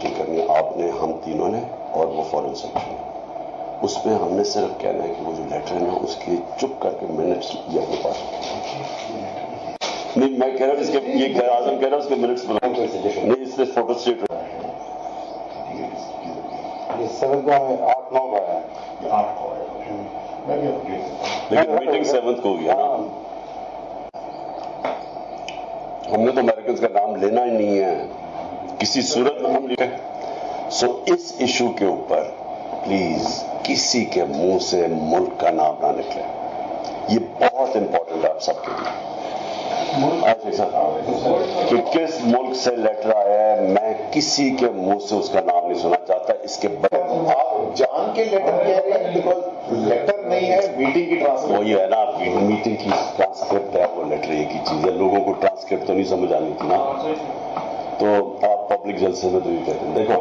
Meeting کرنی ہے آپ نے, ہم تینوں نے, اور وہ فورن سیکرٹری نے. اس میں ہم نے صرف کہنا ہے کہ وہ جو لیٹر ہے نا اس کی چپ کر کے منٹس یہ اپنے پاس نہیں, میں کہہ رہا ہوں اس کے یہ اعظم کہہ رہا ہوں اس کے منٹس بناؤں نہیں, اس سے فوٹو اسٹیٹ 7 میں 8-9 کا ہے, لیکن میٹنگ 7 کو ہوئی ہے نا. ہم نے تو امریکنز کا نام لینا ہی نہیں ہے کسی صورت میں. ہم لکھیں سو اس ایشو کے اوپر پلیز کسی کے منہ سے ملک کا نام نہ نکلے. یہ بہت امپورٹنٹ ہے آپ سب کے لیے. کہ کس ملک سے لیٹر آیا ہے میں کسی کے منہ سے اس کا نام نہیں سننا چاہتا. اس کے آپ جان کے لیٹر کہہ رہے ہیں بیکاز لیٹر نہیں ہے, میٹنگ کی ٹرانسکرپٹ. وہی ہے نا, میٹنگ کی ٹرانسکرپٹ ہے, وہ لیٹر ایک ہی چیز ہے. لوگوں کو ٹرانسکرپٹ تو نہیں سمجھ آنی تھی نا, تو آپ پبلک جلسے میں تو یہ کہتے ہیں. دیکھو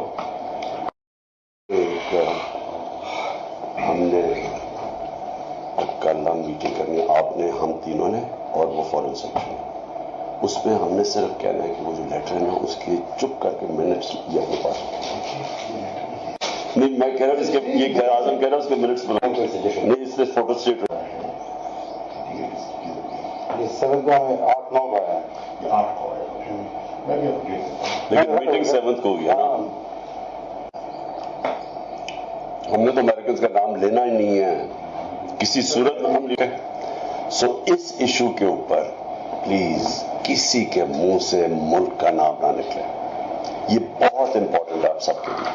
ہم نے کل ہم میٹنگ کرنی ہے آپ نے, ہم تینوں نے, اور وہ فورن سیکرٹری نے. اس میں ہم نے صرف کہنا ہے کہ وہ جو لیٹر ہے نا اس کی چپ کر کے منٹس یہ اپنے پاس نہیں, میں کہہ رہا ہوں اس کے یہ اعظم کہہ رہا ہوں اس کے منٹس بناؤں نہیں, اس سے فوٹو اسٹیٹ 7 میں 8-9 کا ہے, لیکن میٹنگ 7 کو ہوئی ہے نا. ہم نے تو امریکنز کا نام لینا ہی نہیں ہے کسی صورت میں. ہم لکھیں سو اس ایشو کے اوپر پلیز کسی کے منہ سے ملک کا نام نہ نکلے. یہ بہت امپورٹنٹ ہے آپ سب کے لیے.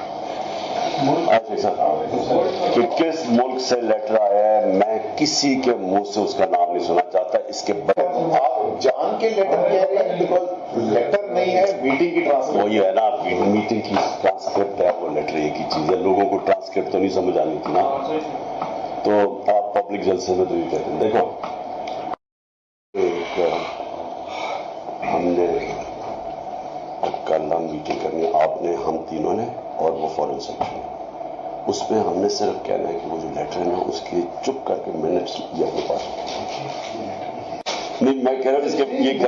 کہ کس ملک سے لیٹر آیا ہے میں کسی کے منہ سے اس کا نام نہیں سننا چاہتا. اس کے آپ جان کے لیٹر کہہ رہے ہیں بیکاز لیٹر نہیں ہے, میٹنگ کی ٹرانسکرپٹ. وہی ہے نا, میٹنگ کی ٹرانسکرپٹ ہے, وہ لیٹر ایک ہی چیز ہے. لوگوں کو ٹرانسکرپٹ تو نہیں سمجھ آنی تھی نا, تو آپ پبلک جلسے میں تو یہ کہتے ہیں. دیکھو ہم نے کل ہم میٹنگ کرنی ہے آپ نے, ہم تینوں نے, اور وہ فورن سیکرٹری نے. اس میں ہم نے صرف کہنا ہے کہ وہ جو لیٹر ہے نا اس کی چپ کر کے منٹس یہ اپنے پاس نہیں, میں کہہ رہا ہوں اس کے یہ